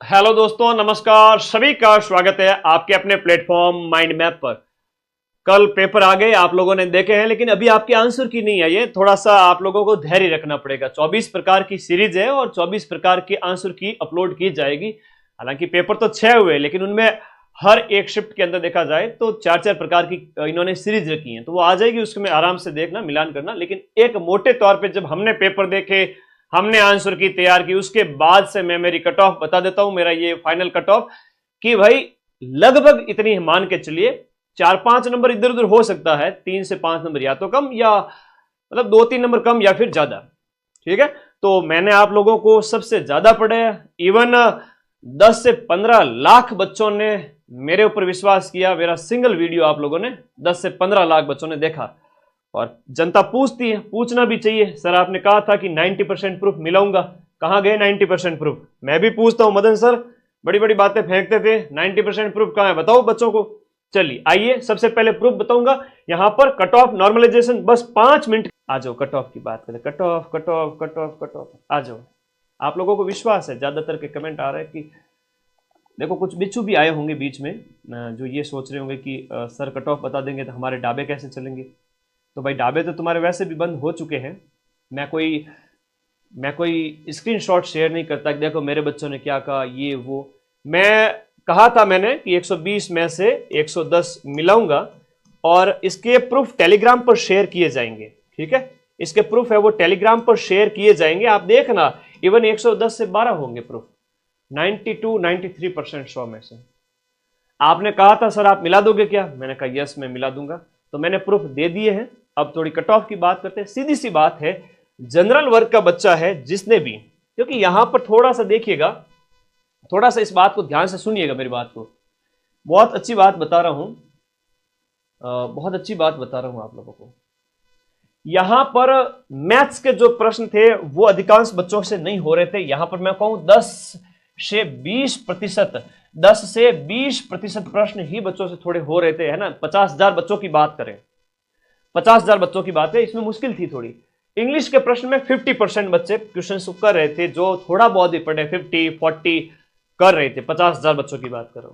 Hello दोस्तों, नमस्कार। सभी का स्वागत है आपके अपने प्लेटफॉर्म माइंड मैप पर। कल पेपर आ गए, आप लोगों ने देखे हैं, लेकिन अभी आपके आंसर की नहीं आई है। थोड़ा सा आप लोगों को धैर्य रखना पड़ेगा। 24 प्रकार की सीरीज है और 24 प्रकार के आंसर की अपलोड की जाएगी। हालांकि पेपर तो 6 हुए, लेकिन उनमें हर एक शिफ्ट के अंदर देखा जाए तो 4-4 प्रकार की इन्होंने सीरीज रखी है, तो वो आ जाएगी। उसमें आराम से देखना, मिलान करना। लेकिन एक मोटे तौर पर जब हमने पेपर देखे, हमने आंसर की तैयार की, उसके बाद से मैं मेरी कट ऑफ बता देता हूं। मेरा ये फाइनल कट ऑफ कि भाई लगभग इतनी मान के चलिए, 4-5 नंबर इधर उधर हो सकता है, 3 से 5 नंबर या तो कम, या मतलब 2-3 नंबर कम या फिर ज्यादा। ठीक है, तो मैंने आप लोगों को सबसे ज्यादा पढ़े। इवन 10 से 15 लाख बच्चों ने मेरे ऊपर विश्वास किया। मेरा सिंगल वीडियो आप लोगों ने 10 से 15 लाख बच्चों ने देखा। और जनता पूछती है, पूछना भी चाहिए। सर आपने कहा था कि 90% प्रूफ मिलाऊंगा, कहां गए 90% प्रूफ? मैं भी पूछता हूं, मदन सर बड़ी बड़ी बातें फेंकते थे, 90% प्रूफ कहां है, बताओ बच्चों को। चलिए आइए, सबसे पहले प्रूफ बताऊंगा। यहां पर कट ऑफ नॉर्मलाइजेशन, बस 5 मिनट। आ जाओ, कट ऑफ की बात करें। Cut off cut off cut off cut off, आ जाओ। आप लोगों को विश्वास है, ज्यादातर के कमेंट आ रहे हैं कि देखो, कुछ बिच्छू भी आए होंगे बीच में जो ये सोच रहे होंगे कि सर कट ऑफ बता देंगे तो हमारे ढाबे कैसे चलेंगे। तो भाई ढाबे तो तुम्हारे वैसे भी बंद हो चुके हैं। मैं कोई स्क्रीनशॉट शेयर नहीं करता कि देखो मेरे बच्चों ने क्या कहा, ये वो। मैं कहा था मैंने कि 120 में से 110 मिलाऊंगा और इसके प्रूफ टेलीग्राम पर शेयर किए जाएंगे। ठीक है, इसके प्रूफ है वो टेलीग्राम पर शेयर किए जाएंगे। आप देखना, इवन 110 से 12 होंगे प्रूफ। 92-93% 100 में से। आपने कहा था सर आप मिला दोगे क्या, मैंने कहा यस मैं मिला दूंगा। तो मैंने प्रूफ दे दिए हैं। अब थोड़ी कट ऑफ की बात करते हैं। सीधी सी बात है, जनरल वर्ग का बच्चा है जिसने भी, क्योंकि यहां पर थोड़ा सा देखिएगा, थोड़ा सा इस बात को ध्यान से सुनिएगा, मेरी बात को। बहुत अच्छी बात बता रहा हूं, बहुत अच्छी बात बता रहा हूं आप लोगों को। यहां पर मैथ्स के जो प्रश्न थे वो अधिकांश बच्चों से नहीं हो रहे थे। यहां पर मैं कहूं 10 से 20%, 10 से 20% प्रश्न ही बच्चों से थोड़े हो रहे थे, है ना। 50,000 बच्चों की बात करें, 50,000 बच्चों की बात है, इसमें मुश्किल थी थोड़ी। इंग्लिश के प्रश्न में 50% बच्चे क्वेश्चन कर रहे थे, जो थोड़ा बहुत ही पढ़े 50-40 कर रहे थे। 50,000 बच्चों की बात करो।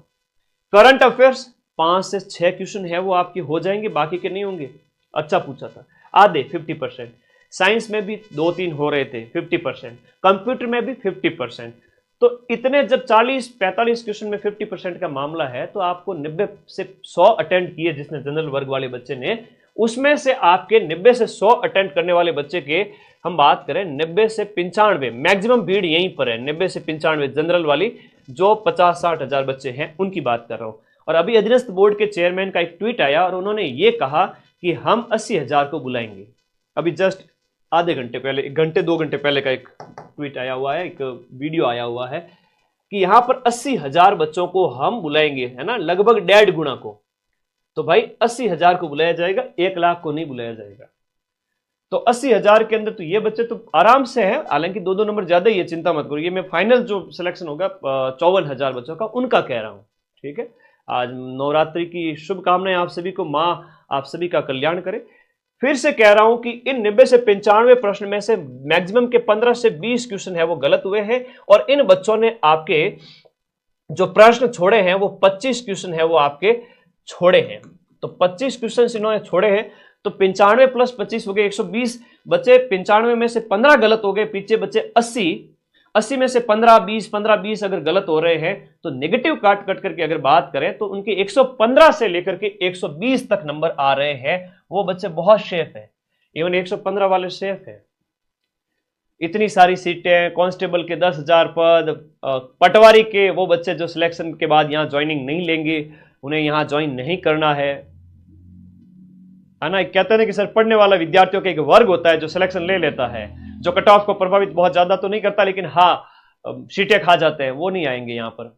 करंट अफेयर्स 5 से 6 क्वेश्चन है वो आपके हो जाएंगे, बाकी के नहीं होंगे। अच्छा पूछा था, आधे 50%। साइंस में भी 2-3 हो रहे थे 50%, कंप्यूटर में भी 50%। तो इतने जब 40-45 क्वेश्चन में 50% का मामला है, तो आपको 90 से 100 अटेंड किए जिसने जनरल वर्ग वाले बच्चे ने, उसमें से आपके 90 से 100 अटेंड करने वाले बच्चे के हम बात करें 90 से 95, मैक्सिमम भीड़ यहीं पर है 90 से 95 जनरल वाली, जो 50-60 हजार बच्चे हैं उनकी बात कर रहा हूं। और अभी अधीनस्थ बोर्ड के चेयरमैन का एक ट्वीट आया और उन्होंने ये कहा कि हम 80,000 को बुलाएंगे। अभी जस्ट आधे घंटे पहले, 1-2 घंटे पहले का एक ट्वीट आया हुआ है, एक वीडियो आया हुआ है कि यहां पर 80,000 बच्चों को हम बुलाएंगे, है ना, लगभग 1.5 गुना को। तो भाई 80,000 को बुलाया जाएगा, 1 लाख को नहीं बुलाया जाएगा। तो 80,000 के अंदर तो ये बच्चे तो आराम से हैं। हालांकि 2-2 नंबर ज्यादा ही है, चिंता मत करो। ये मैं फाइनल जो सिलेक्शन होगा 54,000 बच्चों का, उनका कह रहा हूं। ठीक है, आज नवरात्रि की शुभकामनाएं आप सभी को, मां आप सभी का कल्याण करे। फिर से कह रहा हूं कि इन 90 से 95 प्रश्न में से मैक्सिमम के 15 से 20 क्वेश्चन है वो गलत हुए हैं, और इन बच्चों ने आपके जो प्रश्न छोड़े हैं वो 25 क्वेश्चन है वो आपके छोड़े हैं। तो 25 क्वेश्चन इन्होंने छोड़े हैं, तो 95 प्लस 25 हो गए 120 बचे। 95 में से 15 गलत हो गए, पीछे बचे 80। 80 में से 15-20, 15-20 अगर गलत हो रहे हैं, तो नेगेटिव काट कट करके अगर बात करें तो उनके 115 से लेकर के 120 तक नंबर आ रहे हैं। वो बच्चे बहुत सेफ है, इवन 115 वाले सेफ है। इतनी सारी सीटें, कांस्टेबल के 10,000 पद, पटवारी के वो बच्चे जो सिलेक्शन के बाद यहां ज्वाइनिंग नहीं लेंगे, उन्हें यहां ज्वाइन नहीं करना है ना। कहते हैं कि सर पढ़ने वाला विद्यार्थियों का एक वर्ग होता है जो सिलेक्शन ले लेता है, जो कट ऑफ को प्रभावित बहुत ज्यादा तो नहीं करता, लेकिन हाँ सीटें खा जाते हैं, वो नहीं आएंगे यहां पर,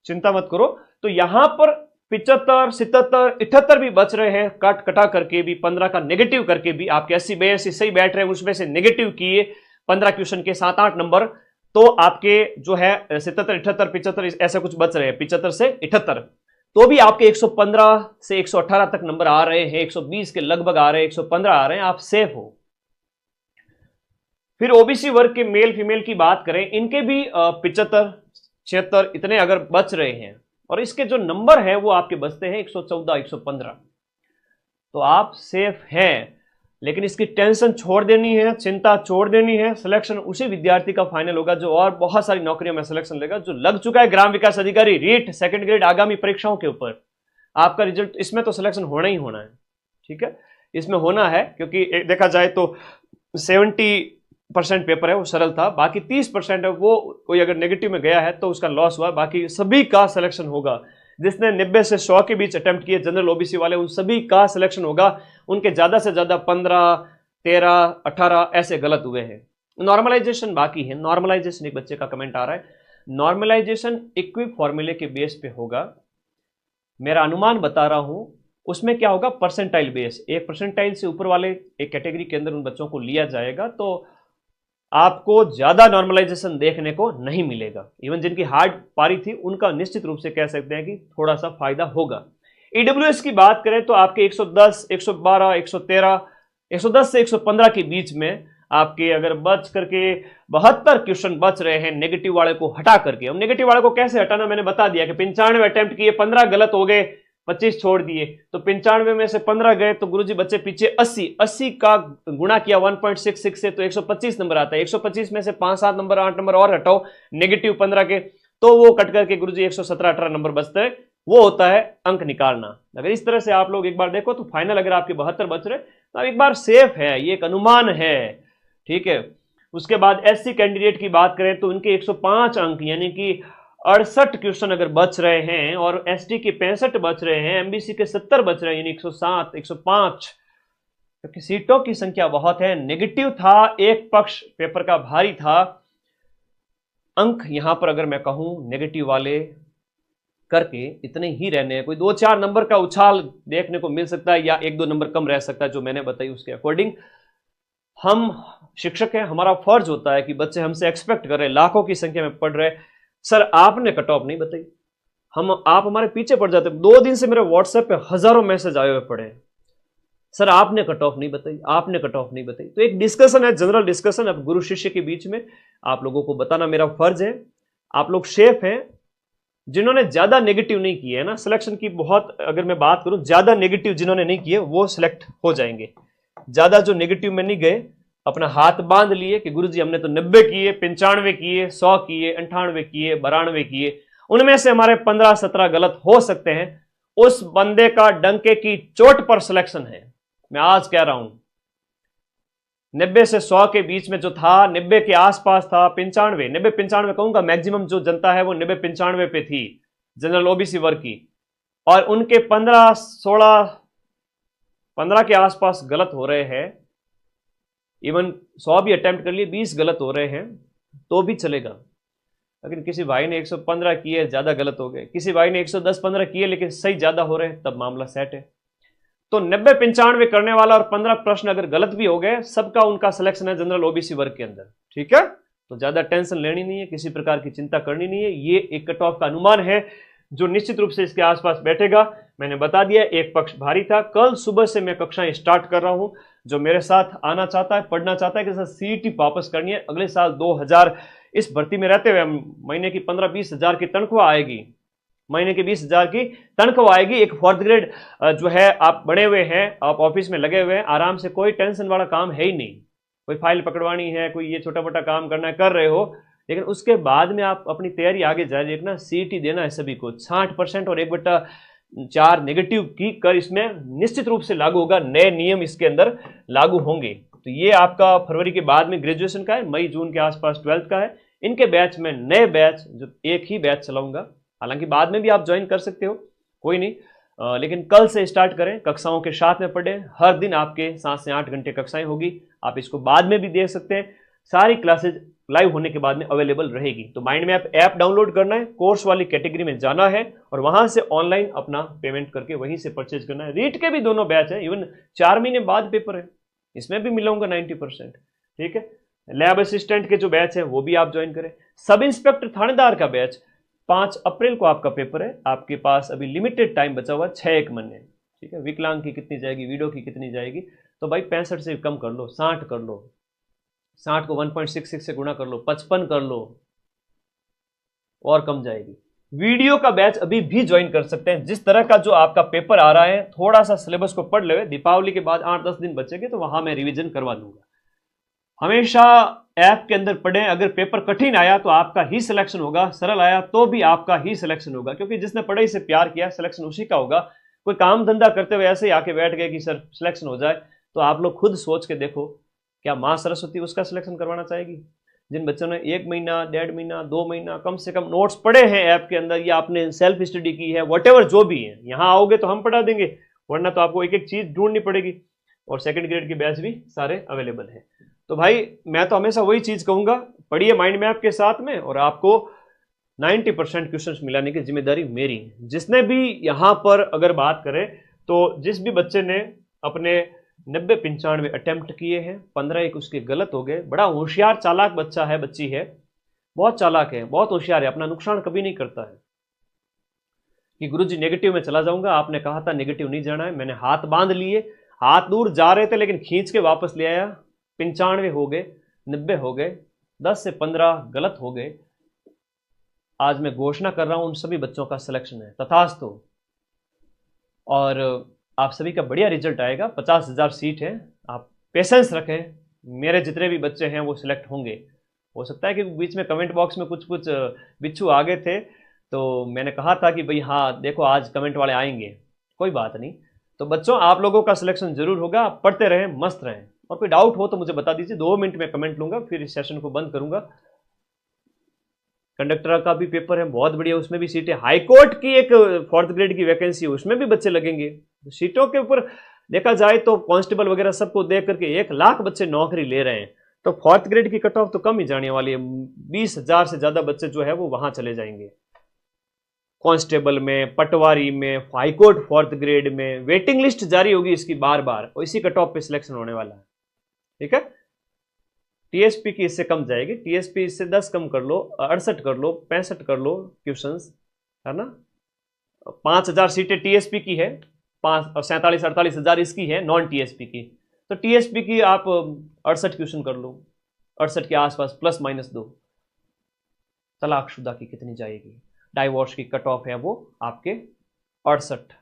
चिंता मत करो। तो यहां पर 75, 77, 78 भी बच रहे हैं, काट कटा करके भी, 15 का नेगेटिव करके भी। आपके 80-82 सही बैठ रहे हैं, उसमें से नेगेटिव किए 15 क्वेश्चन के 7-8 नंबर, तो आपके जो है 77, 78, 75 ऐसा कुछ बच रहे हैं, 75 से 78। तो भी आपके 115 से 118 तक नंबर आ रहे हैं, 120 के लगभग आ रहे हैं, 115 आ रहे हैं, आप सेफ हो। फिर ओबीसी वर्ग के मेल फीमेल की बात करें, इनके भी 75, 76 इतने अगर बच रहे हैं और इसके जो नंबर है वो आपके बचते हैं 114, 115, तो आप सेफ हैं। लेकिन इसकी टेंशन छोड़ देनी है, चिंता छोड़ देनी है। सिलेक्शन उसी विद्यार्थी का फाइनल होगा जो और बहुत सारी नौकरियों में सिलेक्शन लेगा, जो लग चुका है ग्राम विकास अधिकारी, रीट, सेकंड ग्रेड आगामी परीक्षाओं के ऊपर। आपका रिजल्ट इसमें तो सिलेक्शन होना ही होना है, ठीक है, इसमें होना है, क्योंकि देखा जाए तो 70% पेपर है वो सरल था, बाकी 30% है वो कोई अगर नेगेटिव में गया है तो उसका लॉस हुआ, बाकी सभी का सिलेक्शन होगा। जिसने 90 से 100 के बीच अटेम्प्ट किए जनरल ओबीसी वाले, उन सभी का सिलेक्शन होगा। उनके ज्यादा से ज्यादा 15, 13, 18 ऐसे गलत हुए हैं। नॉर्मलाइजेशन बाकी है। नॉर्मलाइजेशन, एक बच्चे का कमेंट आ रहा है, नॉर्मलाइजेशन इक्विप फॉर्मूले के बेस पे होगा। मेरा अनुमान बता रहा हूं, उसमें क्या होगा, परसेंटाइल बेस, एक परसेंटाइल से ऊपर वाले एक कैटेगरी के अंदर उन बच्चों को लिया जाएगा, तो आपको ज्यादा नॉर्मलाइजेशन देखने को नहीं मिलेगा। इवन जिनकी हार्ड पारी थी उनका निश्चित रूप से कह सकते हैं कि थोड़ा सा फायदा होगा। ईडब्ल्यूएस की बात करें तो आपके 110, 112, 113, 110 से 115 के बीच में आपके अगर बच करके 72 क्वेश्चन बच रहे हैं नेगेटिव वाले को हटा करके। अब नेगेटिव वाले को कैसे हटाना मैंने बता दिया कि 95 अटेम्प्ट किए, 15 गलत हो गए, 25 छोड़ दिए, तो 95 में से 15 गए तो गुरुजी बच्चे पीछे 80 का गुणा किया 1.66 से तो 125 नंबर आता है। 125 में से 5-7 नंबर 8 नंबर और हटाओ नेगेटिव 15 के, तो वो कट करके गुरुजी 117-18 नंबर बचते हैं। वो होता है अंक निकालना। अगर इस तरह से आप लोग एक बार देखो तो फाइनल अगर आपके 72 बच रहे तो एक बार सेफ है, ये एक अनुमान है, ठीक है। उसके बाद एससी कैंडिडेट की बात करें तो उनके 105 अंक यानी कि 68 क्वेश्चन अगर बच रहे हैं और एसटी के 65 बच रहे हैं, एमबीसी के 70 बच रहे हैं, यानी 107, 105, क्योंकि सीटों की संख्या बहुत है। नेगेटिव था, एक पक्ष पेपर का भारी था। अंक यहां पर अगर मैं कहूं नेगेटिव वाले करके इतने ही रहने हैं, कोई 2-4 नंबर का उछाल देखने को मिल सकता है या 1-2 नंबर कम रह सकता है, जो मैंने बताई उसके अकॉर्डिंग। हम शिक्षक हैं, हमारा फर्ज होता है कि बच्चे हमसे एक्सपेक्ट कर रहे हैं, लाखों की संख्या में पढ़ रहे, सर आपने कट ऑफ नहीं बताई, आप हमारे पीछे पड़ जाते। 2 दिन से मेरे व्हाट्सएप पे हजारों मैसेज आए हुए पड़े, सर आपने कट ऑफ नहीं बताई, आपने कट ऑफ नहीं बताई। तो एक डिस्कशन है, जनरल डिस्कशन है गुरु शिष्य के बीच में, आप लोगों को बताना मेरा फर्ज है। आप लोग शेफ हैं, जिन्होंने ज्यादा नेगेटिव नहीं किए है ना सिलेक्शन की, बहुत अगर मैं बात करूं ज्यादा नेगेटिव जिन्होंने नहीं किए वो सिलेक्ट हो जाएंगे। ज्यादा जो नेगेटिव में नहीं गए, अपना हाथ बांध लिए कि गुरुजी हमने तो 90 किए, 95 किए, 100 किए, 98 किए, 92 किए, उनमें से हमारे 15-17 गलत हो सकते हैं, उस बंदे का डंके की चोट पर सिलेक्शन है। मैं आज कह रहा हूं 90 से 100 के बीच में जो था, 90 के आसपास था, 95, 90-95 कहूंगा, मैक्सिमम जो जनता है वो 90-95 पे थी जनरल ओबीसी वर्ग की, और उनके 15 के आसपास गलत हो रहे हैं। इवन 100 भी अटेम्प्ट कर लिए, 20 गलत हो रहे हैं तो भी चलेगा। लेकिन किसी भाई ने 115 किए, ज्यादा गलत हो गए, किसी भाई ने 110-15 किए लेकिन सही ज्यादा हो रहे हैं, तब मामला सेट है। तो 90-95 करने वाला और 15 प्रश्न अगर गलत भी हो गए, सबका उनका सिलेक्शन है जनरल ओबीसी वर्ग के अंदर, ठीक है। तो ज्यादा टेंशन लेनी नहीं है, किसी प्रकार की चिंता करनी नहीं है। ये एक कट ऑफ का अनुमान है जो निश्चित रूप से इसके आसपास बैठेगा। मैंने बता दिया एक पक्ष भारी था। कल सुबह से मैं कक्षाएं स्टार्ट कर रहा हूं। जो मेरे साथ आना चाहता है, पढ़ना चाहता है कि सर सीईटी वापस करनी है, अगले साल 2000 इस भर्ती में रहते हुए महीने की 15-20 हजार की तनख्वाह आएगी, महीने की 20,000 की तनख्वाह आएगी। एक 4th ग्रेड जो है, आप बड़े हुए हैं, आप ऑफिस में लगे हुए हैं, आराम से, कोई टेंशन वाला काम है ही नहीं। कोई फाइल पकड़वानी है, कोई ये छोटा मोटा काम करना है, कर रहे हो, लेकिन उसके बाद में आप अपनी तैयारी आगे जारी रखना। सीईटी देना है सभी को, 60% और 1/4 नेगेटिव की कर इसमें निश्चित रूप से लागू होगा। नए नियम इसके अंदर लागू होंगे। तो ये आपका फरवरी के बाद में ग्रेजुएशन का है, मई जून के आसपास 12th का है। इनके बैच में नए बैच, जो एक ही बैच चलाऊंगा, हालांकि बाद में भी आप ज्वाइन कर सकते हो, कोई नहीं, लेकिन कल से स्टार्ट करें। कक्षाओं के साथ में पढ़ें, हर दिन आपके 7 से 8 घंटे कक्षाएं होगी। आप इसको बाद में भी देख सकते हैं, सारी क्लासेज लाइव होने के बाद में अवेलेबल रहेगी। तो माइंड मैप ऐप डाउनलोड करना है, कोर्स वाली कैटेगरी में जाना है और वहां से ऑनलाइन अपना पेमेंट करके वहीं से परचेज करना है। रीट के भी दोनों बैच है, इवन 4 महीने बाद पेपर है, इसमें भी मिलाऊंगा 90%, ठीक है। लैब असिस्टेंट के जो बैच है वो भी आप ज्वाइन करें। सब इंस्पेक्टर थानेदार का बैच 5 अप्रैल को आपका पेपर है। आपके पास अभी लिमिटेड टाइम बचा हुआ, 6-1 महीने, ठीक है। विकलांग की कितनी जाएगी, वीडियो की कितनी जाएगी, तो भाई 65 से कम कर लो, 60 कर लो, 60 को 1.66 से गुणा कर लो, 55 कर लो, और कम जाएगी। वीडियो का बैच अभी भी ज्वाइन कर सकते हैं। जिस तरह का जो आपका पेपर आ रहा है, थोड़ा सा सिलेबस को पढ़ ले, दीपावली के बाद 8-10 दिन बचेंगे तो वहां मैं रिवीजन करवा दूंगा। हमेशा ऐप के अंदर पढ़ें। अगर पेपर कठिन आया तो आपका ही सिलेक्शन होगा, सरल आया तो भी आपका ही सिलेक्शन होगा, क्योंकि जिसने पढ़ाई से प्यार किया सिलेक्शन उसी का होगा। कोई काम धंधा करते हुए ऐसे ही आके बैठ गए कि सर सिलेक्शन हो जाए, तो आप लोग खुद सोच के देखो, क्या माँ सरस्वती उसका सिलेक्शन करवाना चाहेगी? जिन बच्चों ने 1 महीना, 1.5 महीना, 2 महीना कम से कम नोट्स पढ़े हैं ऐप के अंदर, या आपने सेल्फ स्टडी की है, वटेवर जो भी है, यहाँ आओगे तो हम पढ़ा देंगे, वरना तो आपको एक एक चीज ढूंढनी पड़ेगी। और सेकंड ग्रेड के बैच भी सारे अवेलेबल है। तो भाई मैं तो हमेशा वही चीज कहूंगा, पढ़िए माइंड मैप के साथ में, और आपको 90% क्वेश्चंस मिलाने की जिम्मेदारी मेरी है। जिसने भी यहां पर अगर बात करें तो जिस भी बच्चे ने अपने 90-95 अटेम्प्ट किए हैं, 15 एक उसके गलत हो गए, बड़ा होशियार चालाक बच्चा है, बच्ची है, बहुत चालाक है, बहुत होशियार है, अपना नुकसान कभी नहीं करता है। कि गुरुजी नेगेटिव में चला जाऊंगा, आपने कहा था नेगेटिव नहीं जाना है, मैंने हाथ बांध लिए, हाथ दूर जा रहे थे लेकिन खींच के वापस ले आया। 95 हो गए, 90 हो गए, 10 से 15 गलत हो गए। आज मैं घोषणा कर रहा हूं उन सभी बच्चों का सिलेक्शन है, तथास्तु। और आप सभी का बढ़िया रिजल्ट आएगा। 50,000 सीट है, आप पेशेंस रखें, मेरे जितने भी बच्चे हैं वो सिलेक्ट होंगे। हो सकता है कि बीच में कमेंट बॉक्स में कुछ कुछ बिच्छू आ गए थे, तो मैंने कहा था कि भाई हाँ देखो आज कमेंट वाले आएंगे, कोई बात नहीं। तो बच्चों आप लोगों का सिलेक्शन जरूर होगा, आप पढ़ते रहें, मस्त रहें, और कोई डाउट हो तो मुझे बता दीजिए। 2 मिनट में कमेंट लूंगा, फिर इस सेशन को बंद करूंगा। कंडक्टर का भी पेपर है, बहुत बढ़िया, उसमें भी सीटें। हाईकोर्ट की एक 4th ग्रेड की वैकेंसी है, उसमें भी बच्चे लगेंगे। सीटों के ऊपर देखा जाए तो कांस्टेबल वगैरह सबको देख करके 1 लाख बच्चे नौकरी ले रहे हैं, तो 4th ग्रेड की कट ऑफ तो कम ही जाने वाली है। 20,000 से ज्यादा बच्चे जो है वो वहां चले जाएंगे, कांस्टेबल में, पटवारी में, हाईकोर्ट 4th ग्रेड में। वेटिंग लिस्ट जारी होगी इसकी बार बार, और इसी कट ऑफ पे सिलेक्शन होने वाला है। ठीक है, टीएसपी की इससे कम जाएगी, टीएसपी इससे 10 कम कर लो, 68 कर लो, 65 कर लो क्वेश्चंस, है ना। 5,000 सीटें टीएसपी की है, 47-48 हजार इसकी है नॉन टीएसपी की। तो टीएसपी की आप 68 क्वेश्चन कर लो, 68 के आसपास ±2। तलाकशुदा की कितनी जाएगी? डाइवोर्स की कट ऑफ है वो आपके 68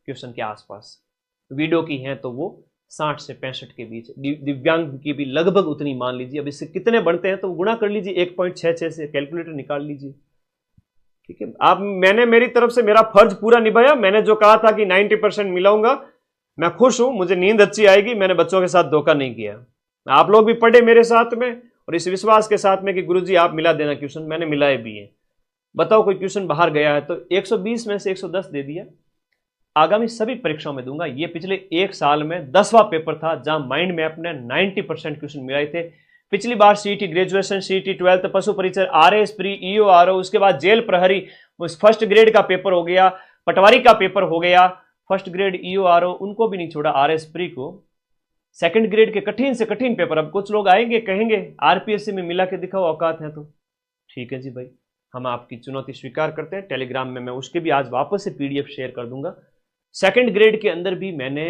क्वेश्चन के आसपास। विडो की है तो वो 60 से 65 के बीच। दिव्यांग की भी लगभग उतनी मान लीजिए। अब इससे कितने बनते हैं तो गुणा कर लीजिए, 1.66 से कैलकुलेटर निकाल लीजिए। ठीक है, आप मैंने मेरी तरफ से मेरा फर्ज पूरा निभाया। मैंने जो कहा था कि 90% मिलाऊंगा, मैं खुश हूं, मुझे नींद अच्छी आएगी, मैंने बच्चों के साथ धोखा नहीं किया। आप लोग भी पढ़े मेरे साथ में, और इस विश्वास के साथ में कि गुरुजी आप मिला देना क्वेश्चन, मैंने मिलाए भी है। बताओ कोई क्वेश्चन बाहर गया है तो 120 में से 110 दे दिया। आगामी सभी परीक्षाओं में दूंगा। ये पिछले 1 साल में 10वां पेपर था जहां माइंड मैप ने 90% क्वेश्चन मिलाए थे। पिछली बार सीईटी ग्रेजुएशन, सीईटी 12th, पशु परिचर, आरएएस प्री, ईओ आरओ, उसके बाद जेल प्रहरी, उस 1st ग्रेड का पेपर हो गया, पटवारी का पेपर हो गया, 1st ग्रेड ईओ आरओ, उनको भी नहीं छोड़ा, आरएएस प्री को। 2nd ग्रेड के कठिन से कठिन पेपर। अब कुछ लोग आएंगे कहेंगे आरपीएससी में मिला के दिखाओ, औकात है तो ठीक है जी भाई, हम आपकी चुनौती स्वीकार करते हैं। टेलीग्राम में मैं उसके भी आज वापस से पीडीएफ शेयर कर दूंगा। 2nd ग्रेड के अंदर भी मैंने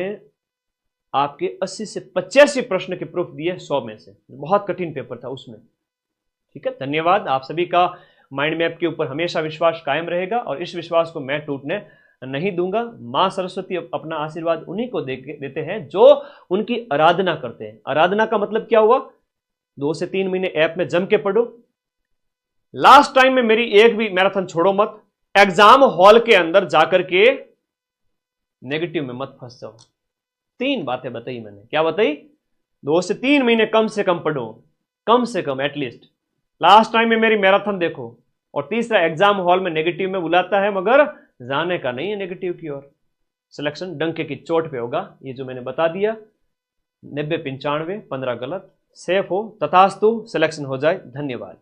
आपके 80 से 85 प्रश्न के प्रूफ दिए 100 में से। बहुत कठिन पेपर था उसमें। ठीक है, धन्यवाद। आप सभी का माइंड मैप के ऊपर हमेशा विश्वास कायम रहेगा, और इस विश्वास को मैं टूटने नहीं दूंगा। मां सरस्वती अपना आशीर्वाद उन्हीं को देते हैं जो उनकी आराधना करते हैं। आराधना का मतलब क्या हुआ? 2 से 3 महीने ऐप में जम के पढ़ो। लास्ट टाइम में मेरी एक भी मैराथन छोड़ो मत। एग्जाम हॉल के अंदर जाकर के नेगेटिव में मत फंस जाओ। 3 बातें बताई मैंने। क्या बताई? 2 से 3 महीने कम से कम पढ़ो, कम से कम एटलीस्ट। लास्ट टाइम में मेरी मैराथन देखो। और तीसरा, एग्जाम हॉल में नेगेटिव में बुलाता है मगर जाने का नहीं है नेगेटिव की ओर। सिलेक्शन डंके की चोट पे होगा। ये जो मैंने बता दिया, 90-95, 15 गलत, सेफ हो, तथास्तु, सिलेक्शन हो जाए। धन्यवाद।